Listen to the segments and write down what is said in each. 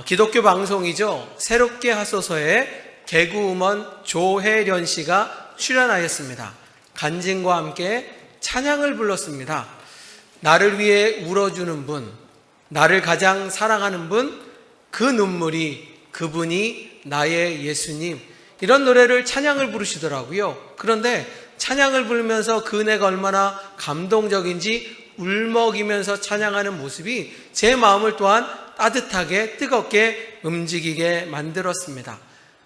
기독교 방송이죠. 새롭게 하소서에 개그우먼 조혜련 씨가 출연하였습니다. 간증과 함께 찬양을 불렀습니다. 나를 위해 울어주는 분, 나를 가장 사랑하는 분, 그 눈물이 그분이 나의 예수님, 이런 노래를 찬양을 부르시더라고요. 그런데 찬양을 부르면서 그 은혜가 얼마나 감동적인지 울먹이면서 찬양하는 모습이 제 마음을 또한 따뜻하게 뜨겁게 움직이게 만들었습니다.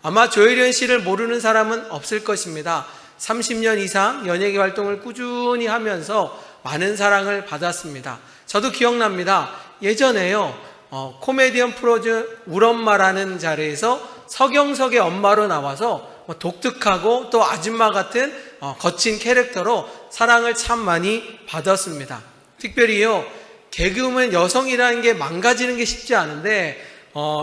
아마 조혜련 씨를 모르는 사람은 없을 것입니다. 30년 이상 연예계 활동을 꾸준히 하면서 많은 사랑을 받았습니다. 저도 기억납니다. 예전에요, 코미디언 프로즈 울엄마라는 자리에서 서경석의 엄마로 나와서 독특하고 또 아줌마 같은 거친 캐릭터로 사랑을 참 많이 받았습니다. 특별히요, 개그우먼 여성이라는 게 망가지는 게 쉽지 않은데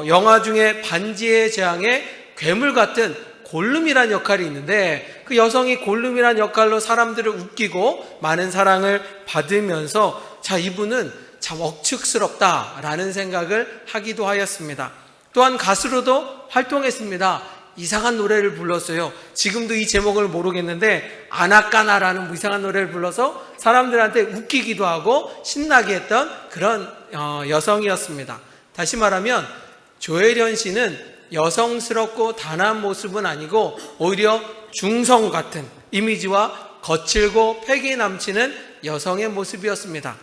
영화 중에 반지의 제왕의 괴물 같은 골룸이라는 역할이 있는데 그 여성이 골룸이라는 역할로 사람들을 웃기고 많은 사랑을 받으면서 이분은 참 억측스럽다라는 생각을 하기도 하였습니다. 또한 가수로도 활동했습니다. 이상한 노래를 불렀어요. 지금도 이 제목을 모르겠는데 아나까나라는 이상한 노래를 불러서 사람들한테 웃기기도 하고 신나게 했던 그런 여성이었습니다. 다시 말하면 조혜련 씨는 여성스럽고 단아한 모습은 아니고 오히려 중성 같은 이미지와 거칠고 패기 넘치는 여성의 모습이었습니다.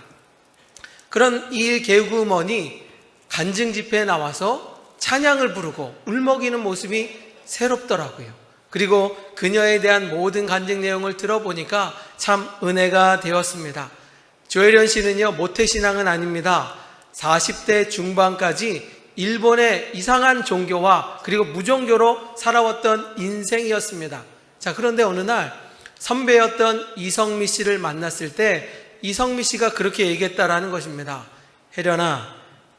그런 이 개그우먼이 간증 집회에 나와서 찬양을 부르고 울먹이는 모습이 새롭더라고요. 그리고 그녀에 대한 모든 간증 내용을 들어보니까 참 은혜가 되었습니다. 조혜련 씨는요, 모태신앙은 아닙니다. 40대 중반까지 일본의 이상한 종교와 그리고 무종교로 살아왔던 인생이었습니다. 그런데 어느 날 선배였던 이성미 씨를 만났을 때 이성미 씨가 그렇게 얘기했다라는 것입니다. 혜련아,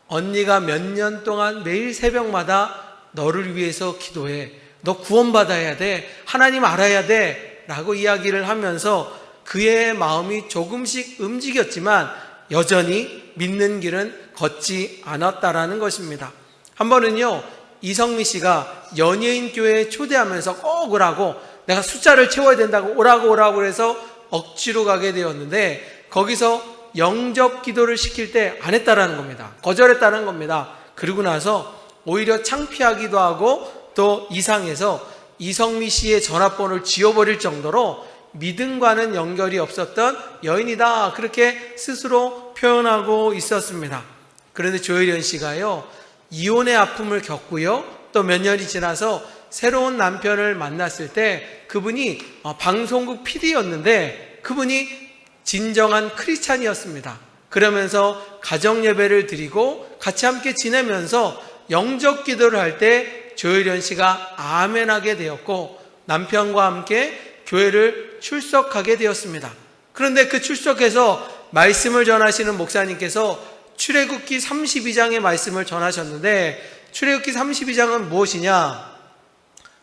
언니가 몇 년 동안 매일 새벽마다 너를 위해서 기도해. 너 구원받아야 돼. 하나님 알아야 돼. 라고 이야기를 하면서 그의 마음이 조금씩 움직였지만 여전히 믿는 길은 걷지 않았다라는 것입니다. 한 번은요, 이성미 씨가 연예인 교회에 초대하면서 꼭 오라고, 내가 숫자를 채워야 된다고 오라고 해서 억지로 가게 되었는데 거기서 영접 기도를 시킬 때 안 했다라는 겁니다. 거절했다는 겁니다. 그러고 나서 오히려 창피하기도 하고 또 이상해서 이성미 씨의 전화번호를 지워버릴 정도로 믿음과는 연결이 없었던 여인이다, 그렇게 스스로 표현하고 있었습니다. 그런데 조혜련 씨가요, 이혼의 아픔을 겪고요, 또 몇 년이 지나서 새로운 남편을 만났을 때 그분이 방송국 PD였는데 그분이 진정한 크리스찬이었습니다. 그러면서 가정 예배를 드리고 같이 함께 지내면서 영접 기도를 할 때 조혜련 씨가 아멘하게 되었고 남편과 함께 교회를 출석하게 되었습니다. 그런데 그 출석해서 말씀을 전하시는 목사님께서 출애굽기 32장의 말씀을 전하셨는데 출애굽기 32장은 무엇이냐?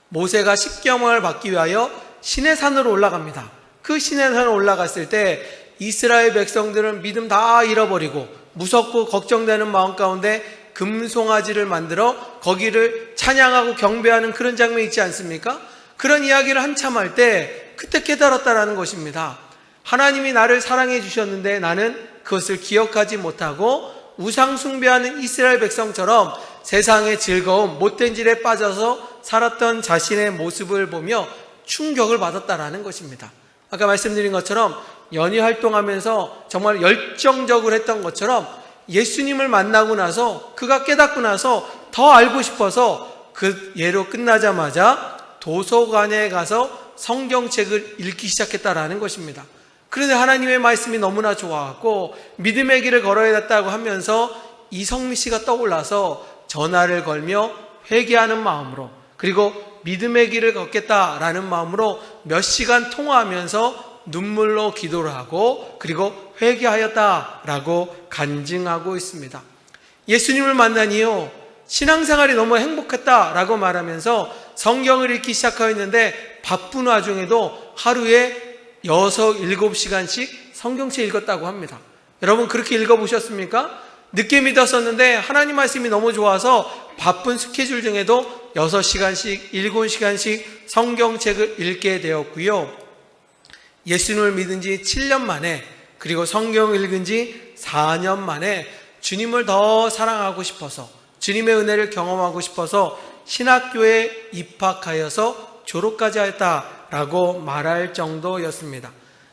모세가 십계명을 받기 위하여 시내산으로 올라갑니다. 그 시내산으로 올라갔을 때 이스라엘 백성들은 믿음 다 잃어버리고 무섭고 걱정되는 마음 가운데 금송아지를 만들어 거기를 찬양하고 경배하는 그런 장면이 있지 않습니까? 그런 이야기를 한참 할 때 그때 깨달았다라는 것입니다. 하나님이 나를 사랑해 주셨는데 나는 그것을 기억하지 못하고 우상 숭배하는 이스라엘 백성처럼 세상의 즐거움, 못된 질에 빠져서 살았던 자신의 모습을 보며 충격을 받았다라는 것입니다. 아까 말씀드린 것처럼 연예 활동하면서 정말 열정적으로 했던 것처럼 예수님을 만나고 나서 그가 깨닫고 나서 더 알고 싶어서 그 예로 끝나자마자 도서관에 가서 성경책을 읽기 시작했다라는 것입니다. 그런데 하나님의 말씀이 너무나 좋아갖고 믿음의 길을 걸어야 했다고 하면서 이성미 씨가 떠올라서 전화를 걸며 회개하는 마음으로 그리고 믿음의 길을 걷겠다라는 마음으로 몇 시간 통화하면서 눈물로 기도를 하고 그리고 회개하였다라고 간증하고 있습니다. 예수님을 만나니요, 신앙생활이 너무 행복했다라고 말하면서 성경을 읽기 시작하였는데 바쁜 와중에도 하루에 6, 7시간씩 성경책 읽었다고 합니다. 여러분 그렇게 읽어보셨습니까? 늦게 믿었었는데 하나님 말씀이 너무 좋아서 바쁜 스케줄 중에도 6시간씩, 7시간씩 성경책을 읽게 되었고요. 예수님을 믿은 지 7년 만에, 그리고 성경을 읽은 지 4년 만에 주님을 더 사랑하고 싶어서, 주님의 은혜를 경험하고 싶어서 신학교에 입학하여서 졸업까지 하였다라고 말할 정도였습니다.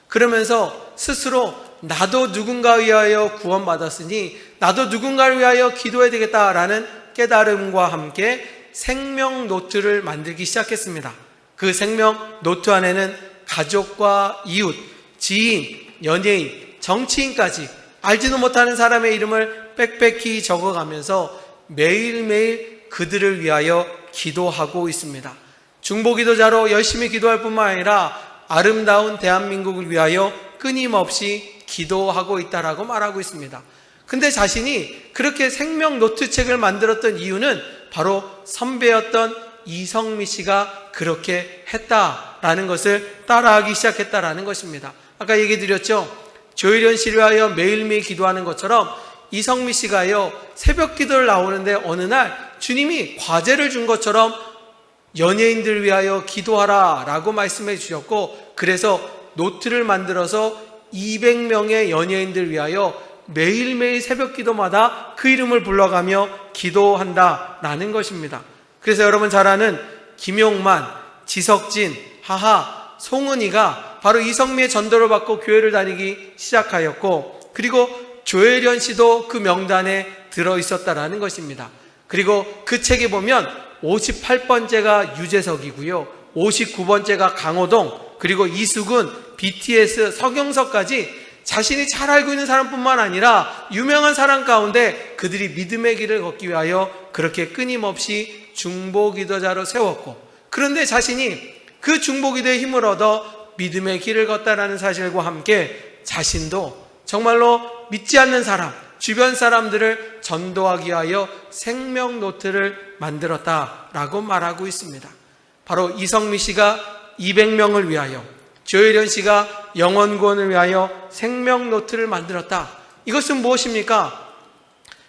그러면서 스스로 나도 누군가에 의하여 구원받았으니 나도 누군가를 위하여 기도해야 되겠다라는 깨달음과 함께 생명 노트를 만들기 시작했습니다. 그 생명 노트 안에는 가족과 이웃, 지인, 연예인, 정치인까지 알지도 못하는 사람의 이름을 빽빽히 적어가면서 매일매일 그들을 위하여 기도하고 있습니다. 중보기도자로 열심히 기도할 뿐만 아니라 아름다운 대한민국을 위하여 끊임없이 기도하고 있다라고 말하고 있습니다. 근데 자신이 그렇게 생명 노트책을 만들었던 이유는 바로 선배였던 이성미 씨가 그렇게 했다라는 것을 따라하기 시작했다라는 것입니다. 아까 얘기 드렸죠. 조혜련 씨를 위하여 매일매일 기도하는 것처럼 이성미 씨가요, 새벽 기도를 나오는데 어느 날 주님이 과제를 준 것처럼 연예인들을 위하여 기도하라 라고 말씀해 주셨고, 그래서 노트를 만들어서 200명의 연예인들을 위하여 매일매일 새벽 기도마다 그 이름을 불러가며 기도한다라는 것입니다. 그래서 여러분 잘 아는 김용만, 지석진, 하하, 송은이가 바로 이성미의 전도를 받고 교회를 다니기 시작하였고, 그리고 조혜련 씨도 그 명단에 들어있었다라는 것입니다. 그리고 그 책에 보면 58번째가 유재석이고요, 59번째가 강호동, 그리고 이수근, BTS, 서경석까지 자신이 잘 알고 있는 사람뿐만 아니라 유명한 사람 가운데 그들이 믿음의 길을 걷기 위하여 그렇게 끊임없이 중보기도자로 세웠고, 그런데 자신이 그 중보기도의 힘을 얻어 믿음의 길을 걷다라는 사실과 함께 자신도 정말로 믿지 않는 사람, 주변 사람들을 전도하기 위하여 생명 노트를 만들었다라고 말하고 있습니다. 바로 이성미 씨가 200명을 위하여, 조혜련 씨가 영원구원을 위하여 생명 노트를 만들었다. 이것은 무엇입니까?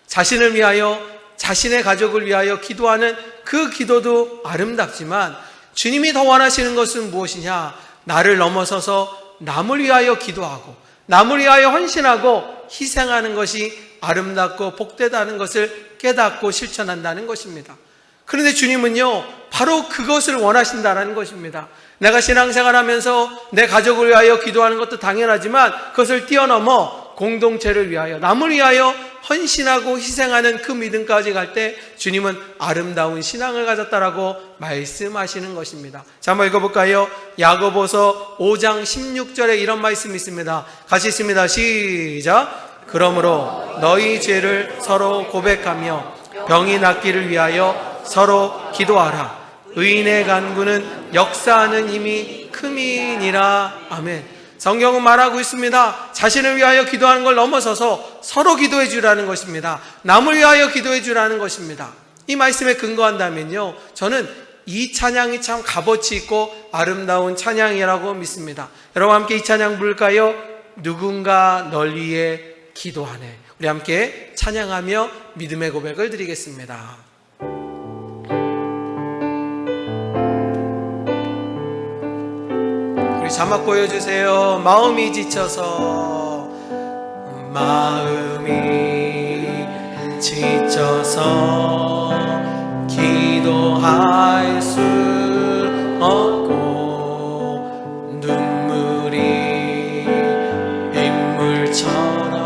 자신을 위하여, 자신의 가족을 위하여 기도하는 그 기도도 아름답지만 주님이 더 원하시는 것은 무엇이냐? 나를 넘어서서 남을 위하여 기도하고 남을 위하여 헌신하고 희생하는 것이 아름답고 복되다는 것을 깨닫고 실천한다는 것입니다. 그런데 주님은요, 바로 그것을 원하신다는 것입니다. 내가 신앙생활하면서 내 가족을 위하여 기도하는 것도 당연하지만 그것을 뛰어넘어 공동체를 위하여, 남을 위하여 헌신하고 희생하는 그 믿음까지 갈 때 주님은 아름다운 신앙을 가졌다라고 말씀하시는 것입니다. 자, 한번 읽어볼까요? 야고보서 5장 16절에 이런 말씀이 있습니다. 같이 있습니다. 시작. 그러므로 너희 죄를 서로 고백하며 병이 낫기를 위하여 서로 기도하라. 의인의 간구는 역사하는 힘이 큼이니라. 아멘. 성경은 말하고 있습니다. 자신을 위하여 기도하는 걸 넘어서서 서로 기도해 주라는 것입니다. 남을 위하여 기도해 주라는 것입니다. 이 말씀에 근거한다면요, 저는 이 찬양이 참 값어치 있고 아름다운 찬양이라고 믿습니다. 여러분 함께 이 찬양 부를까요? 누군가 널 위해 기도하네. 우리 함께 찬양하며 믿음의 고백을 드리겠습니다. 우리 자막 보여주세요. 마음이 지쳐서, 마음이 지쳐서 기도할 수 없고 눈물이 빗물처럼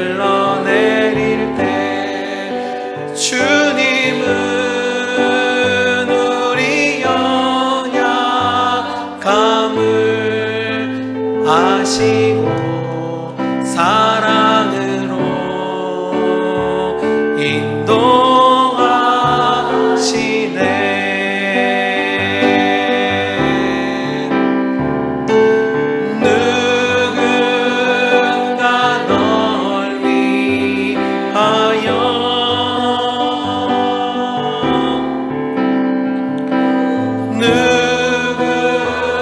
흘러내릴 때 주님은 아시고 사랑으로 인도하시네. 누군가 널 위하여,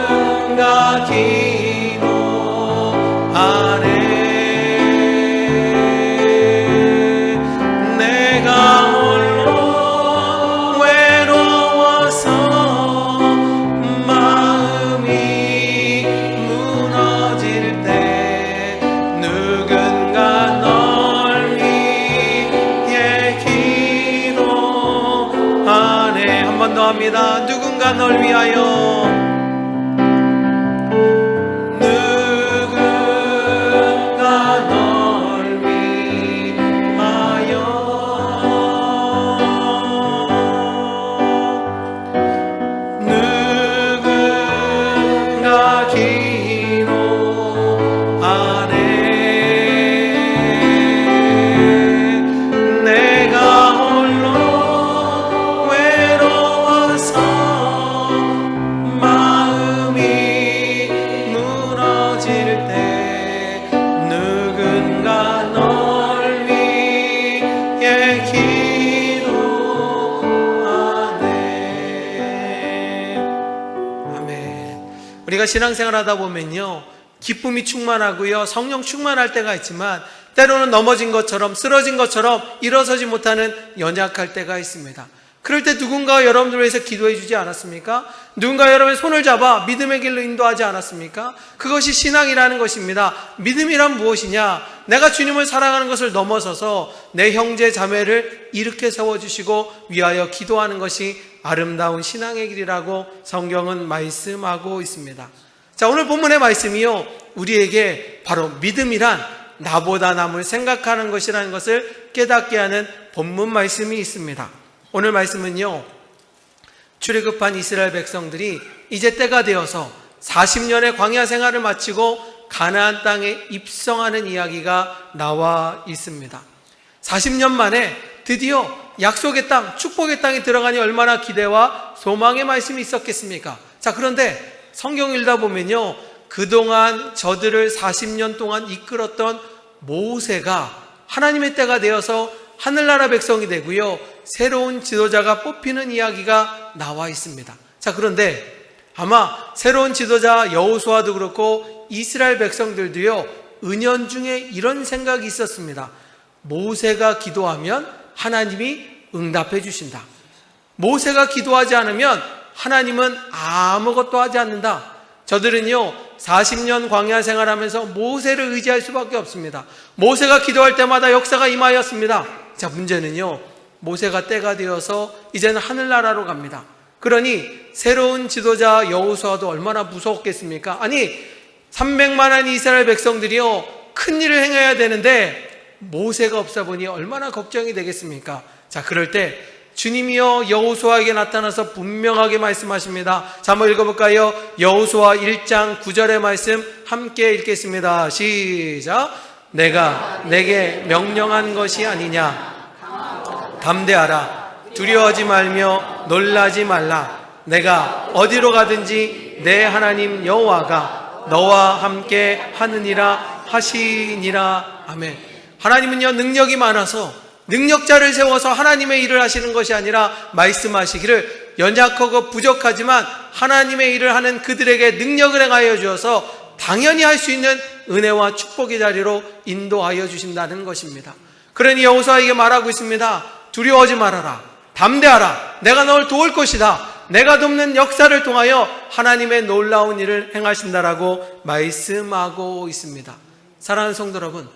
누군가 기도하네. 기도합니다. 누군가 널 위하여, 우리가 신앙생활 하다 보면요, 기쁨이 충만하고요, 성령 충만할 때가 있지만 때로는 넘어진 것처럼, 쓰러진 것처럼 일어서지 못하는 연약할 때가 있습니다. 그럴 때 누군가 여러분들 위해서 기도해 주지 않았습니까? 누군가 여러분의 손을 잡아 믿음의 길로 인도하지 않았습니까? 그것이 신앙이라는 것입니다. 믿음이란 무엇이냐? 내가 주님을 사랑하는 것을 넘어서서 내 형제 자매를 일으켜 세워주시고 위하여 기도하는 것이 아름다운 신앙의 길이라고 성경은 말씀하고 있습니다. 자, 오늘 본문의 말씀이요, 우리에게 바로 믿음이란 나보다 남을 생각하는 것이라는 것을 깨닫게 하는 본문 말씀이 있습니다. 오늘 말씀은요, 출애굽한 이스라엘 백성들이 이제 때가 되어서 40년의 광야 생활을 마치고 가나안 땅에 입성하는 이야기가 나와 있습니다. 40년 만에 드디어 약속의 땅, 축복의 땅에 들어가니 얼마나 기대와 소망의 말씀이 있었겠습니까? 자, 그런데 성경 읽다 보면요, 그동안 저들을 40년 동안 이끌었던 모세가 하나님의 때가 되어서 하늘나라 백성이 되고요, 새로운 지도자가 뽑히는 이야기가 나와 있습니다. 자, 그런데 아마 새로운 지도자 여호수아도 그렇고 이스라엘 백성들도요, 은연중에 이런 생각이 있었습니다. 모세가 기도하면 하나님이 응답해 주신다. 모세가 기도하지 않으면 하나님은 아무것도 하지 않는다. 저들은요, 40년 광야 생활하면서 모세를 의지할 수밖에 없습니다. 모세가 기도할 때마다 역사가 임하였습니다. 자, 문제는요, 모세가 때가 되어서 이제는 하늘나라로 갑니다. 그러니 새로운 지도자 여호수아도 얼마나 무서웠겠습니까? 아니, 300만한 이스라엘 백성들이요, 큰 일을 행해야 되는데 모세가 없어 보니 얼마나 걱정이 되겠습니까? 자, 그럴 때 주님이요, 여호수아에게 나타나서 분명하게 말씀하십니다. 자, 한번 읽어볼까요? 여호수아 1장 9절의 말씀 함께 읽겠습니다. 시작. 내가 내게 명령한 것이 아니냐? 담대하라. 두려워하지 말며 놀라지 말라. 내가 어디로 가든지 내 하나님 여호와가 너와 함께 하느니라 하시니라. 아멘. 하나님은요, 능력이 많아서 능력자를 세워서 하나님의 일을 하시는 것이 아니라 말씀하시기를 연약하고 부족하지만 하나님의 일을 하는 그들에게 능력을 행하여 주어서 당연히 할 수 있는 은혜와 축복의 자리로 인도하여 주신다는 것입니다. 그러니 여호수아에게 말하고 있습니다. 두려워하지 말아라. 담대하라. 내가 너를 도울 것이다. 내가 돕는 역사를 통하여 하나님의 놀라운 일을 행하신다라고 말씀하고 있습니다. 사랑하는 성도 여러분,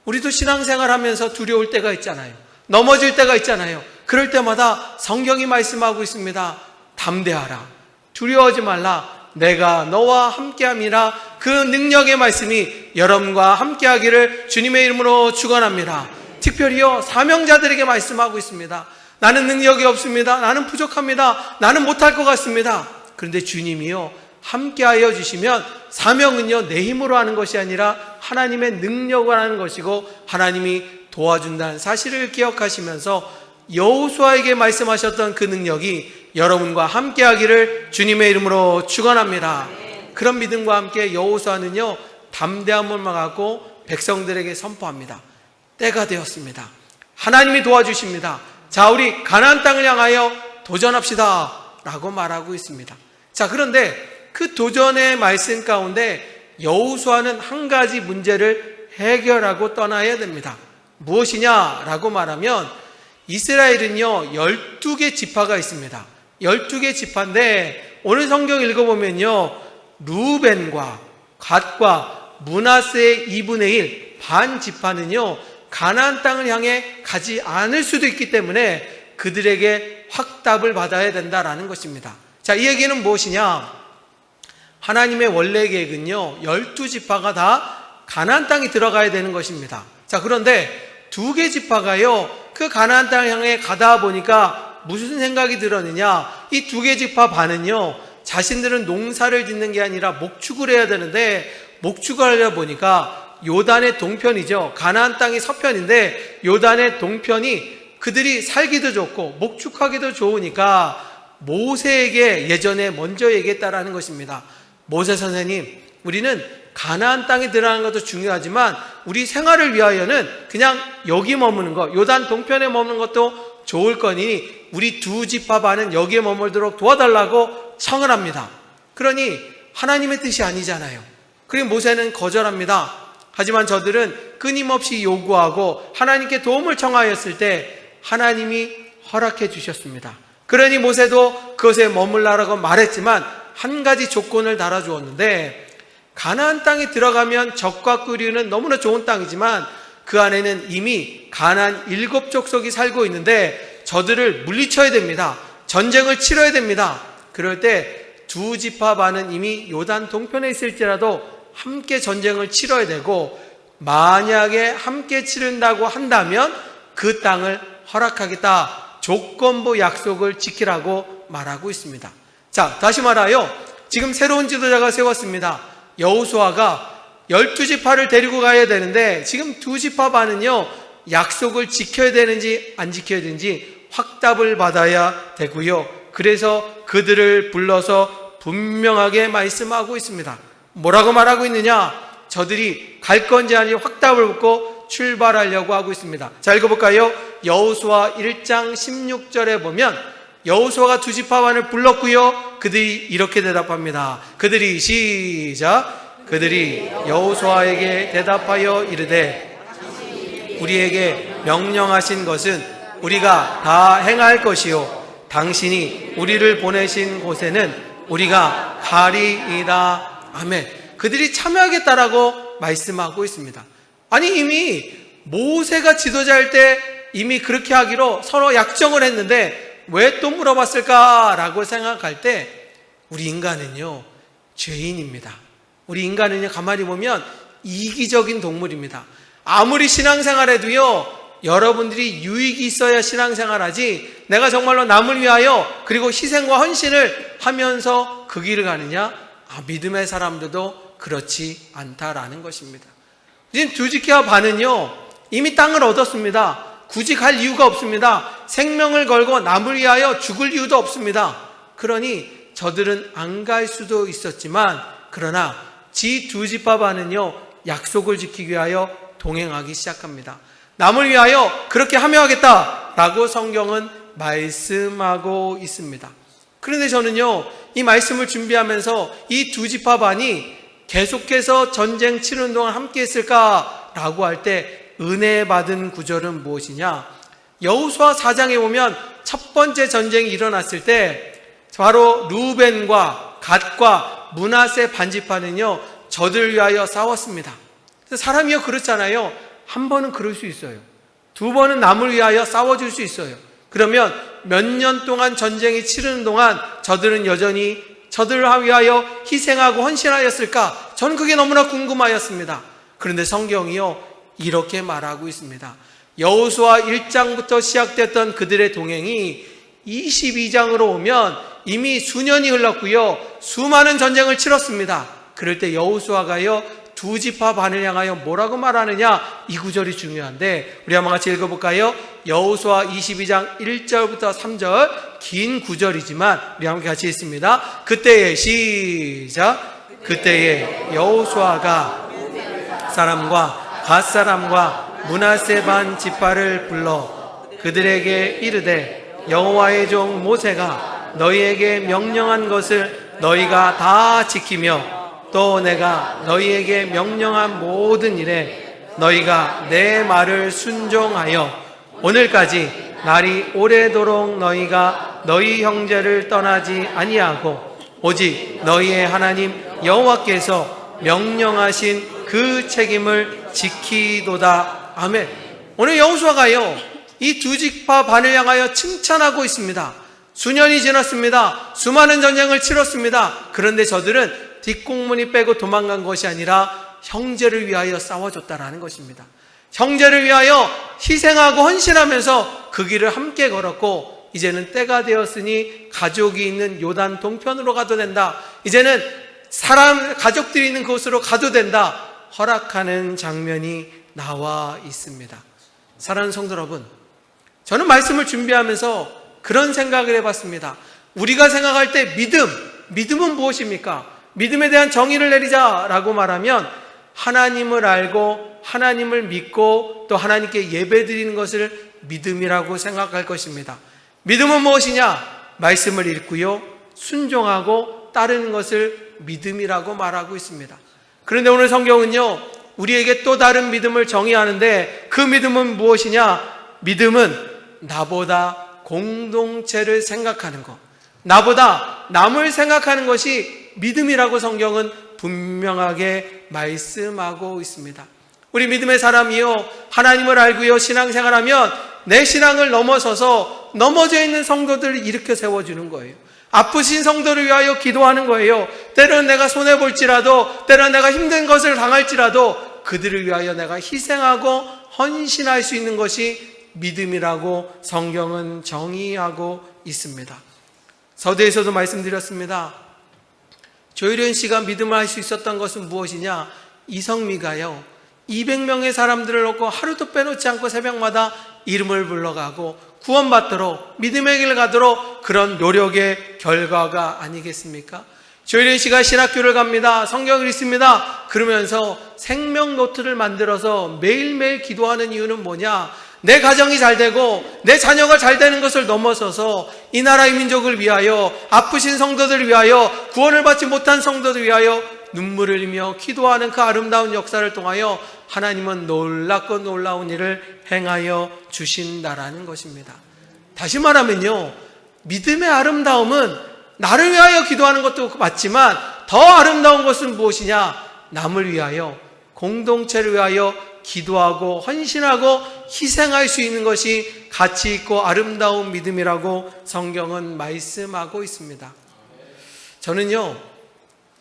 우리도 신앙생활하면서 두려울 때가 있잖아요. 넘어질 때가 있잖아요. 그럴 때마다 성경이 말씀하고 있습니다. 담대하라. 두려워하지 말라. 내가 너와 함께함이라. 그 능력의 말씀이 여러분과 함께하기를 주님의 이름으로 축원합니다. 특별히요, 사명자들에게 말씀하고 있습니다. 나는 능력이 없습니다. 나는 부족합니다. 나는 못할 것 같습니다. 그런데 주님이요, 함께하여 주시면 사명은요, 내 힘으로 하는 것이 아니라 하나님의 능력으로 하는 것이고 하나님이 도와준다는 사실을 기억하시면서 여호수아에게 말씀하셨던 그 능력이 여러분과 함께하기를 주님의 이름으로 축원합니다. 그런 믿음과 함께 여호수아는요, 담대함을 망하고 백성들에게 선포합니다. 때가 되었습니다. 하나님이 도와주십니다. 자, 우리 가나안 땅을 향하여 도전합시다 라고 말하고 있습니다. 자, 그런데 그 도전의 말씀 가운데 여호수아는 한 가지 문제를 해결하고 떠나야 됩니다. 무엇이냐라고 말하면 이스라엘은요, 12개 지파가 있습니다. 12개 지파인데 오늘 성경 읽어보면요, 루벤과 갓과 므낫세의 2분의 1 반 지파는요, 가나안 땅을 향해 가지 않을 수도 있기 때문에 그들에게 확답을 받아야 된다라는 것입니다. 자, 이 얘기는 무엇이냐? 하나님의 원래 계획은요, 12지파가 다 가나안 땅에 들어가야 되는 것입니다. 자, 그런데 2개 지파가요, 그 가나안 땅 향해 가다 보니까 무슨 생각이 들었느냐? 이 2개 지파 반은요, 자신들은 농사를 짓는 게 아니라 목축을 해야 되는데, 목축을 하려 보니까 요단의 동편이죠. 가나안 땅이 서편인데 요단의 동편이 그들이 살기도 좋고 목축하기도 좋으니까 모세에게 예전에 먼저 얘기했다라는 것입니다. 모세 선생님, 우리는 가나안 땅에 들어가는 것도 중요하지만 우리 생활을 위하여는 그냥 여기 머무는 것, 요단 동편에 머무는 것도 좋을 거니 우리 2지파 반은 여기에 머물도록 도와달라고 청을 합니다. 그러니 하나님의 뜻이 아니잖아요. 그리고 모세는 거절합니다. 하지만 저들은 끊임없이 요구하고 하나님께 도움을 청하였을 때 하나님이 허락해 주셨습니다. 그러니 모세도 그것에 머물라라고 말했지만 한 가지 조건을 달아주었는데, 가나안 땅에 들어가면 적과 꿀이는 너무나 좋은 땅이지만 그 안에는 이미 가나안 7족속이 살고 있는데 저들을 물리쳐야 됩니다. 전쟁을 치러야 됩니다. 그럴 때 2지파 반은 이미 요단 동편에 있을지라도 함께 전쟁을 치러야 되고, 만약에 함께 치른다고 한다면 그 땅을 허락하겠다, 조건부 약속을 지키라고 말하고 있습니다. 자, 다시 말하여 지금 새로운 지도자가 세웠습니다. 여호수아가 12지파를 데리고 가야 되는데 지금 2지파 반은요, 약속을 지켜야 되는지 안 지켜야 되는지 확답을 받아야 되고요. 그래서 그들을 불러서 분명하게 말씀하고 있습니다. 뭐라고 말하고 있느냐? 저들이 갈 건지 아닌지 확답을 묻고 출발하려고 하고 있습니다. 자, 읽어볼까요? 여호수아 1장 16절에 보면 여호수아가 2지파 반을 불렀고요, 그들이 이렇게 대답합니다. 그들이 시작. 그들이 여호수아에게 대답하여 이르되 우리에게 명령하신 것은 우리가 다 행할 것이요 당신이 우리를 보내신 곳에는 우리가 가리이다. 아멘. 그들이 참여하겠다라고 말씀하고 있습니다. 아니, 이미 모세가 지도자일 때 이미 그렇게 하기로 서로 약정을 했는데 왜 또 물어봤을까라고 생각할 때, 우리 인간은요, 죄인입니다. 우리 인간은요, 가만히 보면 이기적인 동물입니다. 아무리 신앙생활해도요, 여러분들이 유익이 있어야 신앙생활하지, 내가 정말로 남을 위하여 그리고 희생과 헌신을 하면서 그 길을 가느냐? 믿음의 사람들도 그렇지 않다라는 것입니다. 지금 2지파 반은요, 이미 땅을 얻었습니다. 굳이 갈 이유가 없습니다. 생명을 걸고 남을 위하여 죽을 이유도 없습니다. 그러니 저들은 안 갈 수도 있었지만, 그러나 지 2지파 반은요, 약속을 지키기 위하여 동행하기 시작합니다. 남을 위하여 그렇게 함여하겠다라고 성경은 말씀하고 있습니다. 그런데 저는요, 이 말씀을 준비하면서 이 2지파 반이 계속해서 전쟁 치르는 동안 함께 했을까라고 할 때 은혜 받은 구절은 무엇이냐? 여호수아 4장에 보면 첫 번째 전쟁이 일어났을 때 바로 루벤과 갓과 므낫세 반지파는요, 저들 위하여 싸웠습니다. 사람이요, 그렇잖아요. 한 번은 그럴 수 있어요. 2번은 남을 위하여 싸워줄 수 있어요. 그러면 몇 년 동안 전쟁이 치르는 동안 저들은 여전히 저들을 위하여 희생하고 헌신하였을까? 저는 그게 너무나 궁금하였습니다. 그런데 성경이요, 이렇게 말하고 있습니다. 여호수아 1장부터 시작됐던 그들의 동행이 22장으로 오면 이미 수년이 흘렀고요, 수많은 전쟁을 치렀습니다. 그럴 때 여호수아가요, 2지파 반을 향하여 뭐라고 말하느냐? 이 구절이 중요한데 우리 한번 같이 읽어볼까요? 여호수아 22장 1절부터 3절, 긴 구절이지만 우리 한번 같이 읽습니다. 그때에 시작. 그때에 여호수아가 사람과 갓사람과 므낫세 반 지파를 불러 그들에게 이르되 여호와의 종 모세가 너희에게 명령한 것을 너희가 다 지키며 또 내가 너희에게 명령한 모든 일에 너희가 내 말을 순종하여 오늘까지 날이 오래도록 너희가 너희 형제를 떠나지 아니하고 오직 너희의 하나님 여호와께서 명령하신 그 책임을 지키도다. 아멘. 오늘 여호수아가요, 이 두 지파 반을 향하여 칭찬하고 있습니다. 수년이 지났습니다. 수많은 전쟁을 치렀습니다. 그런데 저들은 뒷공문이 빼고 도망간 것이 아니라 형제를 위하여 싸워줬다라는 것입니다. 형제를 위하여 희생하고 헌신하면서 그 길을 함께 걸었고, 이제는 때가 되었으니 가족이 있는 요단 동편으로 가도 된다. 이제는 가족들이 있는 곳으로 가도 된다. 허락하는 장면이 나와 있습니다. 사랑하는 성도 여러분, 저는 말씀을 준비하면서 그런 생각을 해봤습니다. 우리가 생각할 때 믿음은 무엇입니까? 믿음에 대한 정의를 내리자라고 말하면 하나님을 알고 하나님을 믿고 또 하나님께 예배드리는 것을 믿음이라고 생각할 것입니다. 믿음은 무엇이냐? 말씀을 읽고요, 순종하고 따르는 것을 믿음이라고 말하고 있습니다. 그런데 오늘 성경은요, 우리에게 또 다른 믿음을 정의하는데, 그 믿음은 무엇이냐? 믿음은 나보다 공동체를 생각하는 것, 나보다 남을 생각하는 것이 믿음이라고 성경은 분명하게 말씀하고 있습니다. 우리 믿음의 사람이요, 하나님을 알고요, 신앙생활하면 내 신앙을 넘어서서 넘어져 있는 성도들을 일으켜 세워주는 거예요. 아프신 성도를 위하여 기도하는 거예요. 때로는 내가 손해볼지라도, 때로는 내가 힘든 것을 당할지라도 그들을 위하여 내가 희생하고 헌신할 수 있는 것이 믿음이라고 성경은 정의하고 있습니다. 서두에서도 말씀드렸습니다. 조혜련 씨가 믿음을 할 수 있었던 것은 무엇이냐? 이성미가요, 200명의 사람들을 놓고 하루도 빼놓지 않고 새벽마다 이름을 불러가고 구원받도록, 믿음의 길을 가도록 그런 노력의 결과가 아니겠습니까? 조혜련 씨가 신학교를 갑니다. 성경을 읽습니다. 그러면서 생명 노트를 만들어서 매일매일 기도하는 이유는 뭐냐? 내 가정이 잘 되고 내 자녀가 잘 되는 것을 넘어서서 이 나라의 민족을 위하여, 아프신 성도들을 위하여, 구원을 받지 못한 성도들을 위하여 눈물을 흘리며 기도하는 그 아름다운 역사를 통하여 하나님은 놀랍고 놀라운 일을 행하여 주신다라는 것입니다. 다시 말하면요, 믿음의 아름다움은 나를 위하여 기도하는 것도 맞지만 더 아름다운 것은 무엇이냐? 남을 위하여, 공동체를 위하여 기도하고 헌신하고 희생할 수 있는 것이 가치 있고 아름다운 믿음이라고 성경은 말씀하고 있습니다. 저는요,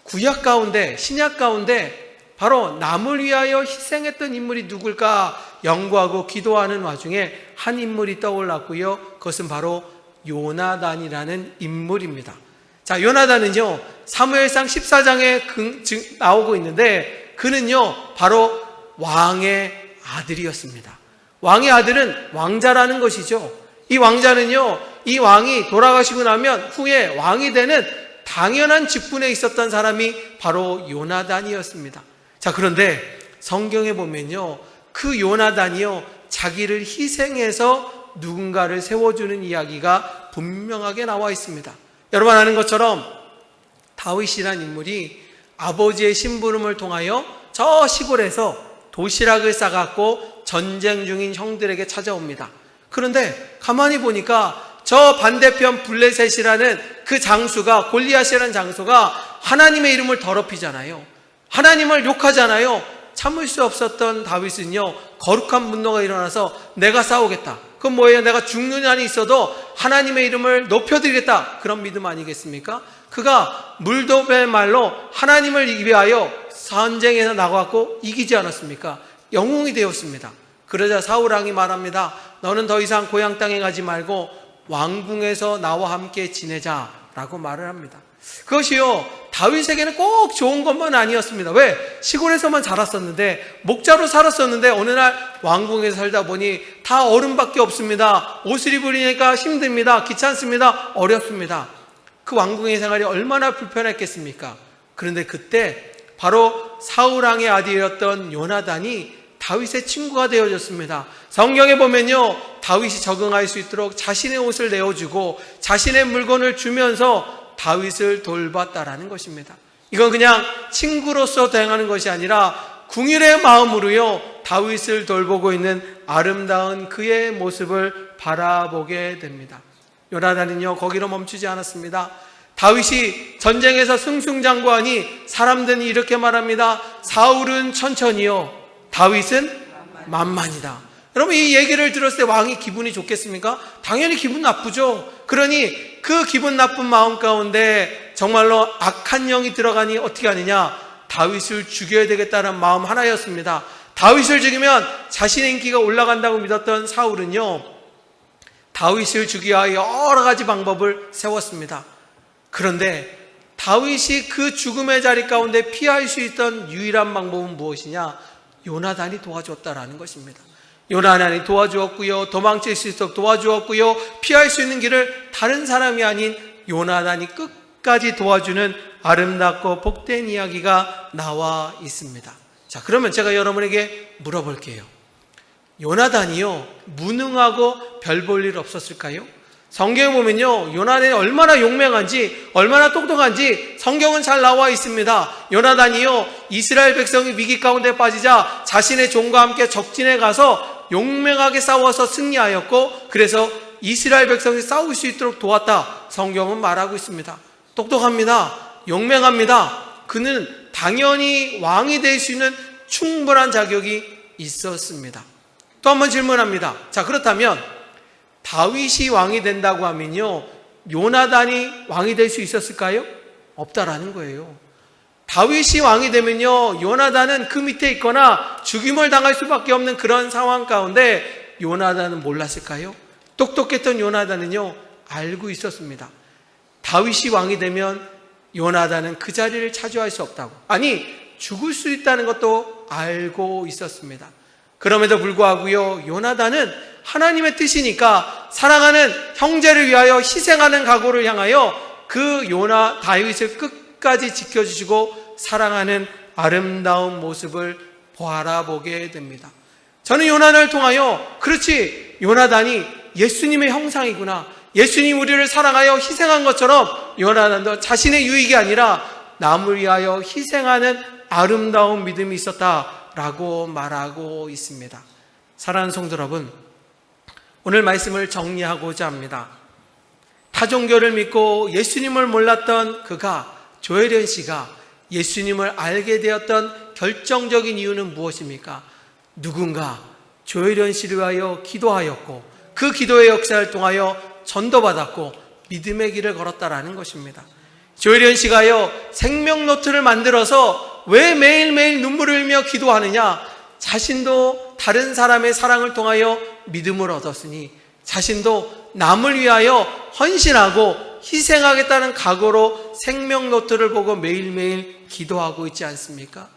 구약 가운데, 신약 가운데 바로 남을 위하여 희생했던 인물이 누굴까 연구하고 기도하는 와중에 한 인물이 떠올랐고요, 그것은 바로 요나단이라는 인물입니다. 자, 요나단은요, 사무엘상 14장에 나오고 있는데, 그는요 바로 왕의 아들이었습니다. 왕의 아들은 왕자라는 것이죠. 이 왕자는요, 이 왕이 돌아가시고 나면 후에 왕이 되는 당연한 직분에 있었던 사람이 바로 요나단이었습니다. 자, 그런데 성경에 보면요, 그 요나단이요, 자기를 희생해서 누군가를 세워주는 이야기가 분명하게 나와 있습니다. 여러분 아는 것처럼 다윗이라는 인물이 아버지의 심부름을 통하여 저 시골에서 도시락을 싸갖고 전쟁 중인 형들에게 찾아옵니다. 그런데 가만히 보니까 저 반대편 블레셋이라는 그 장수가, 골리앗이라는 장수가 하나님의 이름을 더럽히잖아요. 하나님을 욕하잖아요. 참을 수 없었던 다윗은요, 거룩한 분노가 일어나서 내가 싸우겠다. 그건 뭐예요? 내가 죽는 한이 있어도 하나님의 이름을 높여드리겠다. 그런 믿음 아니겠습니까? 그가 물도의 말로 하나님을 위하여 전쟁에서 나가고 이기지 않았습니까? 영웅이 되었습니다. 그러자 사울왕이 말합니다. 너는 더 이상 고향 땅에 가지 말고 왕궁에서 나와 함께 지내자라고 말을 합니다. 그것이요, 다윗에게는 꼭 좋은 것만 아니었습니다. 왜? 시골에서만 자랐었는데, 목자로 살았었는데 어느 날 왕궁에서 살다 보니 다 어른밖에 없습니다. 옷을 입으려니까 힘듭니다. 귀찮습니다. 어렵습니다. 그 왕궁의 생활이 얼마나 불편했겠습니까? 그런데 그때 바로 사울왕의 아들이었던 요나단이 다윗의 친구가 되어졌습니다. 성경에 보면요, 다윗이 적응할 수 있도록 자신의 옷을 내어주고 자신의 물건을 주면서 다윗을 돌봤다라는 것입니다. 이건 그냥 친구로서 대응하는 것이 아니라 궁일의 마음으로요, 다윗을 돌보고 있는 아름다운 그의 모습을 바라보게 됩니다. 요나단은요, 거기로 멈추지 않았습니다. 다윗이 전쟁에서 승승장구하니 사람들이 이렇게 말합니다. 사울은 천천히요, 다윗은 만만이다. 여러분, 이 얘기를 들었을 때 왕이 기분이 좋겠습니까? 당연히 기분 나쁘죠. 그러니 그 기분 나쁜 마음 가운데 정말로 악한 영이 들어가니 어떻게 하느냐? 다윗을 죽여야 되겠다는 마음 하나였습니다. 다윗을 죽이면 자신의 인기가 올라간다고 믿었던 사울은요, 다윗을 죽이기 위하여 여러 가지 방법을 세웠습니다. 그런데 다윗이 그 죽음의 자리 가운데 피할 수 있던 유일한 방법은 무엇이냐? 요나단이 도와주었다라는 것입니다. 요나단이 도와주었고요, 도망칠 수 있도록 도와주었고요, 피할 수 있는 길을 다른 사람이 아닌 요나단이 끝까지 도와주는 아름답고 복된 이야기가 나와 있습니다. 자, 그러면 제가 여러분에게 물어볼게요. 요나단이요, 무능하고 별 볼 일 없었을까요? 성경에 보면요, 요나단이 얼마나 용맹한지, 얼마나 똑똑한지 성경은 잘 나와 있습니다. 요나단이요, 이스라엘 백성이 위기 가운데 빠지자 자신의 종과 함께 적진에 가서 용맹하게 싸워서 승리하였고, 그래서 이스라엘 백성이 싸울 수 있도록 도왔다. 성경은 말하고 있습니다. 똑똑합니다. 용맹합니다. 그는 당연히 왕이 될 수 있는 충분한 자격이 있었습니다. 또 한번 질문합니다. 자, 그렇다면 다윗이 왕이 된다고 하면요, 요나단이 왕이 될 수 있었을까요? 없다라는 거예요. 다윗이 왕이 되면요, 요나단은 그 밑에 있거나 죽임을 당할 수밖에 없는 그런 상황 가운데 요나단은 몰랐을까요? 똑똑했던 요나단은요, 알고 있었습니다. 다윗이 왕이 되면 요나단은 그 자리를 차지할 수 없다고, 아니 죽을 수 있다는 것도 알고 있었습니다. 그럼에도 불구하고요, 요나단은 하나님의 뜻이니까 사랑하는 형제를 위하여 희생하는 각오를 향하여 그 다윗을 끝까지 지켜주시고 사랑하는 아름다운 모습을 바라보게 됩니다. 저는 요나단을 통하여, 그렇지, 요나단이 예수님의 형상이구나, 예수님 우리를 사랑하여 희생한 것처럼 요나단도 자신의 유익이 아니라 남을 위하여 희생하는 아름다운 믿음이 있었다라고 말하고 있습니다. 사랑하는 성도 여러분, 오늘 말씀을 정리하고자 합니다. 타종교를 믿고 예수님을 몰랐던 조혜련 씨가 예수님을 알게 되었던 결정적인 이유는 무엇입니까? 누군가 조혜련 씨를 위하여 기도하였고, 그 기도의 역사를 통하여 전도받았고 믿음의 길을 걸었다라는 것입니다. 조혜련 씨가요, 생명노트를 만들어서 왜 매일매일 눈물을 흘리며 기도하느냐? 자신도 다른 사람의 사랑을 통하여 믿음을 얻었으니 자신도 남을 위하여 헌신하고 희생하겠다는 각오로 생명노트를 보고 매일매일 기도하고 있지 않습니까?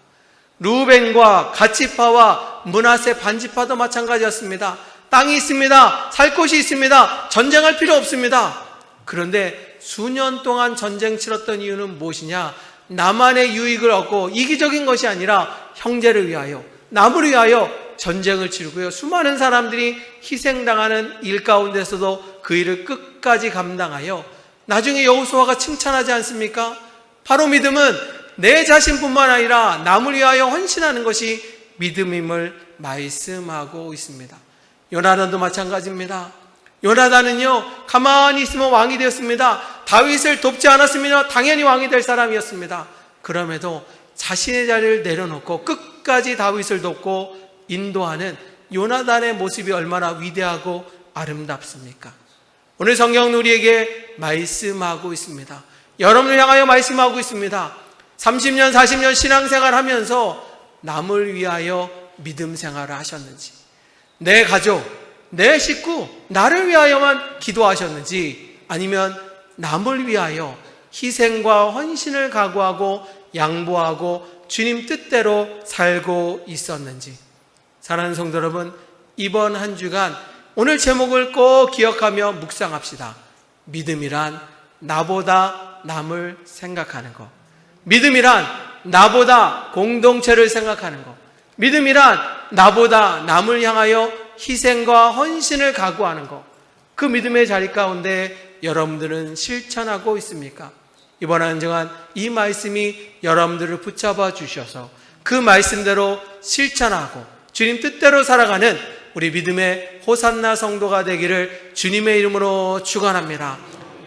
루벤과 갓지파와 므낫세 반지파도 마찬가지였습니다. 땅이 있습니다. 살 곳이 있습니다. 전쟁할 필요 없습니다. 그런데 수년 동안 전쟁 치렀던 이유는 무엇이냐? 나만의 유익을 얻고 이기적인 것이 아니라 형제를 위하여, 남을 위하여 전쟁을 치르고요, 수많은 사람들이 희생당하는 일 가운데서도 그 일을 끝까지 감당하여 나중에 여호수아가 칭찬하지 않습니까? 바로 믿음은 내 자신뿐만 아니라 남을 위하여 헌신하는 것이 믿음임을 말씀하고 있습니다. 요나단도 마찬가지입니다. 요나단은요, 가만히 있으면 왕이 되었습니다. 다윗을 돕지 않았으면 당연히 왕이 될 사람이었습니다. 그럼에도 자신의 자리를 내려놓고 끝까지 다윗을 돕고 인도하는 요나단의 모습이 얼마나 위대하고 아름답습니까? 오늘 성경은 우리에게 말씀하고 있습니다. 여러분을 향하여 말씀하고 있습니다. 30년, 40년 신앙생활 하면서 남을 위하여 믿음 생활을 하셨는지, 내 가족, 내 식구, 나를 위하여만 기도하셨는지, 아니면 남을 위하여 희생과 헌신을 각오하고 양보하고 주님 뜻대로 살고 있었는지. 사랑하는 성도 여러분, 이번 한 주간 오늘 제목을 꼭 기억하며 묵상합시다. 믿음이란 나보다 남을 생각하는 것. 믿음이란 나보다 공동체를 생각하는 것. 믿음이란 나보다 남을 향하여 희생과 헌신을 각오하는 것. 그 믿음의 자리 가운데 여러분들은 실천하고 있습니까? 이번 한 주간 이 말씀이 여러분들을 붙잡아 주셔서 그 말씀대로 실천하고 주님 뜻대로 살아가는 우리 믿음의 호산나 성도가 되기를 주님의 이름으로 축원합니다.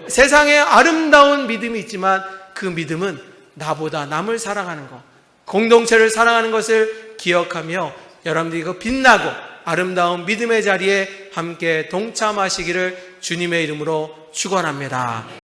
세상에 아름다운 믿음이 있지만 그 믿음은 나보다 남을 사랑하는 것, 공동체를 사랑하는 것을 기억하며 여러분들이 그 빛나고 아름다운 믿음의 자리에 함께 동참하시기를 주님의 이름으로 축원합니다.